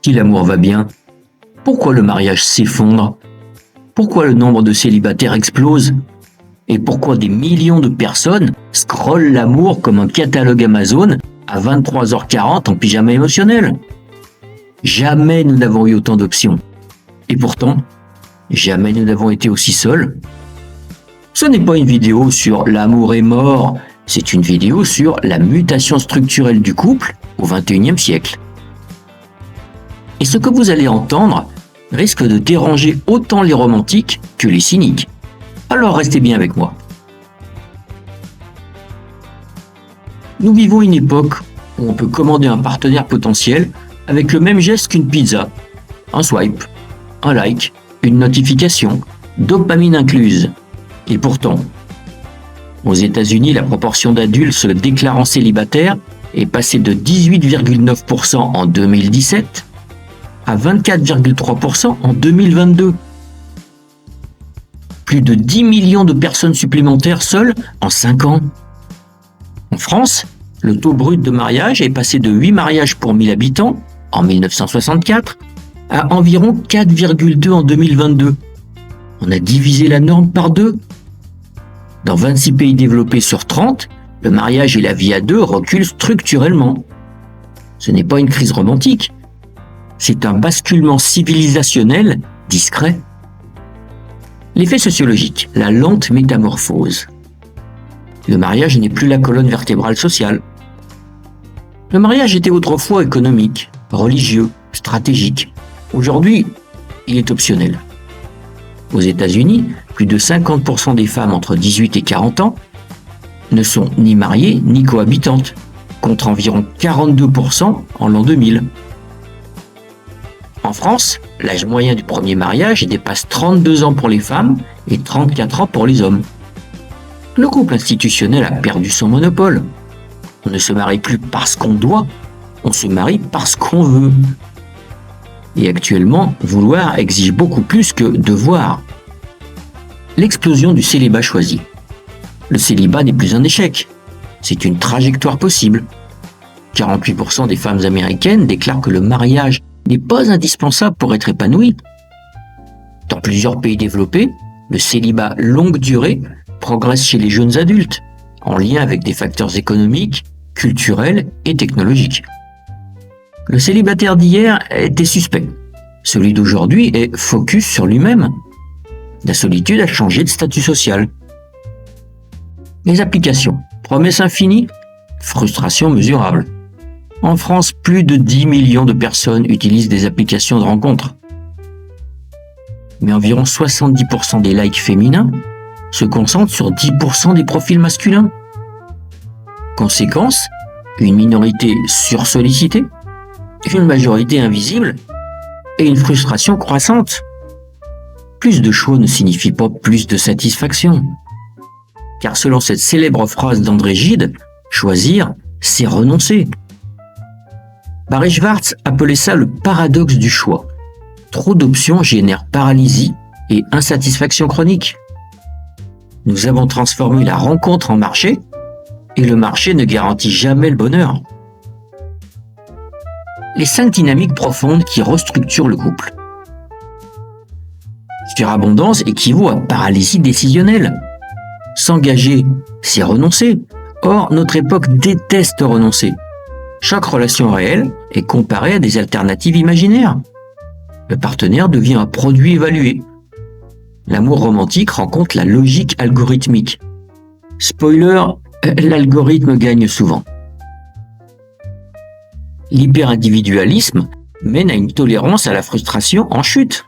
Si l'amour va bien, pourquoi le mariage s'effondre? Pourquoi le nombre de célibataires explose? Et pourquoi des millions de personnes scrollent l'amour comme un catalogue Amazon à 23h40 en pyjama émotionnel? Jamais nous n'avons eu autant d'options. Et pourtant, jamais nous n'avons été aussi seuls. Ce n'est pas une vidéo sur l'amour est mort, c'est une vidéo sur la mutation structurelle du couple au XXIe siècle. Et ce que vous allez entendre risque de déranger autant les romantiques que les cyniques. Alors restez bien avec moi. Nous vivons une époque où on peut commander un partenaire potentiel avec le même geste qu'une pizza. Un swipe, un like, une notification, dopamine incluse. Et pourtant, aux États-Unis, la proportion d'adultes se déclarant célibataires est passée de 18,9% en 2017 à 24,3% en 2022. Plus de 10 millions de personnes supplémentaires seules en 5 ans. En France, le taux brut de mariage est passé de 8 mariages pour 1000 habitants en 1964 à environ 4,2 en 2022. On a divisé la norme par 2. Dans 26 pays développés sur 30, le mariage et la vie à deux reculent structurellement. Ce n'est pas une crise romantique, c'est un basculement civilisationnel discret. L'effet sociologique, la lente métamorphose. Le mariage n'est plus la colonne vertébrale sociale. Le mariage était autrefois économique, religieux, stratégique. Aujourd'hui, il est optionnel. Aux États-Unis, plus de 50% des femmes entre 18 et 40 ans ne sont ni mariées ni cohabitantes, contre environ 42% en l'an 2000. En France, l'âge moyen du premier mariage dépasse 32 ans pour les femmes et 34 ans pour les hommes. Le couple institutionnel a perdu son monopole. On ne se marie plus parce qu'on doit, on se marie parce qu'on veut. Et actuellement, vouloir exige beaucoup plus que devoir. L'explosion du célibat choisi. Le célibat n'est plus un échec, c'est une trajectoire possible. 48% des femmes américaines déclarent que le mariage n'est pas indispensable pour être épanoui. Dans plusieurs pays développés, le célibat longue durée progresse chez les jeunes adultes, en lien avec des facteurs économiques, culturels et technologiques. Le célibataire d'hier était suspect. Celui d'aujourd'hui est focus sur lui-même. La solitude a changé de statut social. Les applications. Promesse infinie, frustration mesurable. En France, plus de 10 millions de personnes utilisent des applications de rencontres. Mais environ 70% des likes féminins se concentrent sur 10% des profils masculins. Conséquence, une minorité sursollicitée, une majorité invisible et une frustration croissante. Plus de choix ne signifie pas plus de satisfaction. Car selon cette célèbre phrase d'André Gide, choisir, c'est renoncer. Barry Schwartz appelait ça le paradoxe du choix. Trop d'options génèrent paralysie et insatisfaction chronique. Nous avons transformé la rencontre en marché et le marché ne garantit jamais le bonheur. Les 5 dynamiques profondes qui restructurent le couple. Surabondance équivaut à paralysie décisionnelle. S'engager, c'est renoncer. Or, notre époque déteste renoncer. Chaque relation réelle est comparée à des alternatives imaginaires. Le partenaire devient un produit évalué. L'amour romantique rencontre la logique algorithmique. Spoiler, l'algorithme gagne souvent. L'hyper-individualisme mène à une tolérance à la frustration en chute.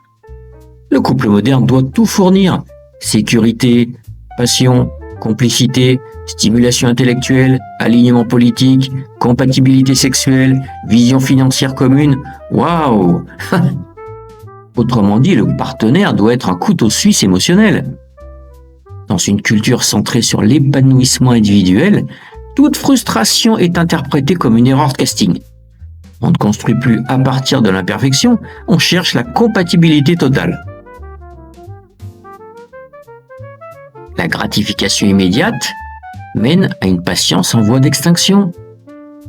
Le couple moderne doit tout fournir. Sécurité, passion, complicité, stimulation intellectuelle, alignement politique, compatibilité sexuelle, vision financière commune. Waouh! Autrement dit, le partenaire doit être un couteau suisse émotionnel. Dans une culture centrée sur l'épanouissement individuel, toute frustration est interprétée comme une erreur de casting. On ne construit plus à partir de l'imperfection, on cherche la compatibilité totale. La gratification immédiate mène à une patience en voie d'extinction.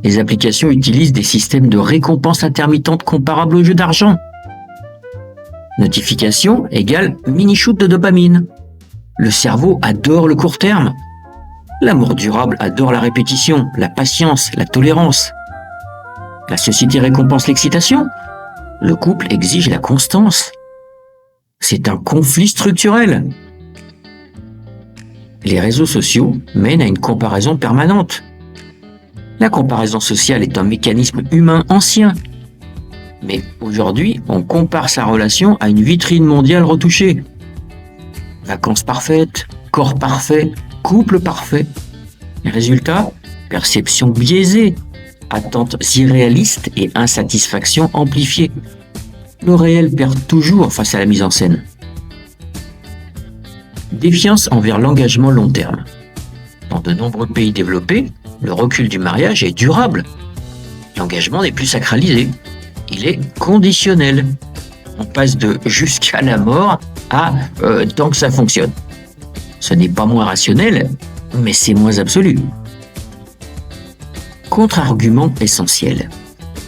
Les applications utilisent des systèmes de récompense intermittente comparables aux jeux d'argent. Notification égale mini-shoot de dopamine. Le cerveau adore le court terme. L'amour durable adore la répétition, la patience, la tolérance. La société récompense l'excitation. Le couple exige la constance. C'est un conflit structurel. Les réseaux sociaux mènent à une comparaison permanente. La comparaison sociale est un mécanisme humain ancien. Mais aujourd'hui, on compare sa relation à une vitrine mondiale retouchée. Vacances parfaites, corps parfait, couple parfait. Résultat, perception biaisée, attentes irréalistes et insatisfaction amplifiée. Le réel perd toujours face à la mise en scène. Défiance envers l'engagement long terme. Dans de nombreux pays développés, le recul du mariage est durable. L'engagement n'est plus sacralisé. Il est conditionnel. On passe de jusqu'à la mort à tant que ça fonctionne. Ce n'est pas moins rationnel, mais c'est moins absolu. Contre-argument essentiel.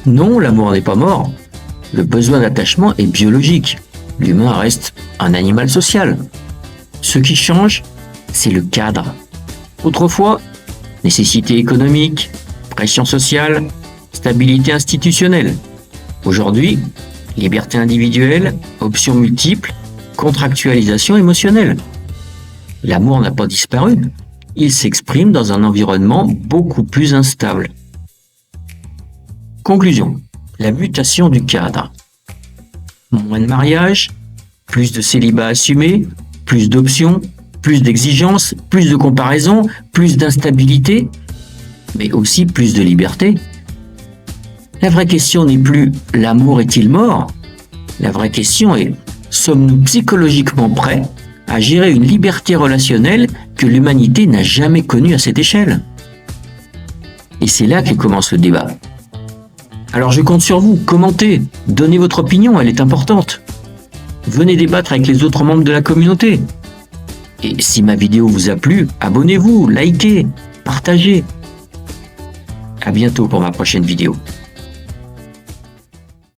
Non, l'amour n'est pas mort. Le besoin d'attachement est biologique. L'humain reste un animal social. Ce qui change, c'est le cadre. Autrefois, nécessité économique, pression sociale, stabilité institutionnelle. Aujourd'hui, liberté individuelle, options multiples, contractualisation émotionnelle. L'amour n'a pas disparu. Il s'exprime dans un environnement beaucoup plus instable. Conclusion. La mutation du cadre. Moins de mariage, plus de célibat assumé, plus d'options, plus d'exigences, plus de comparaisons, plus d'instabilité, mais aussi plus de liberté. La vraie question n'est plus « l'amour est-il mort ?». La vraie question est « sommes-nous psychologiquement prêts à gérer une liberté relationnelle que l'humanité n'a jamais connue à cette échelle ?» Et c'est là que commence le débat. Alors je compte sur vous, commentez, donnez votre opinion, elle est importante. Venez débattre avec les autres membres de la communauté. Et si ma vidéo vous a plu, abonnez-vous, likez, partagez. À bientôt pour ma prochaine vidéo.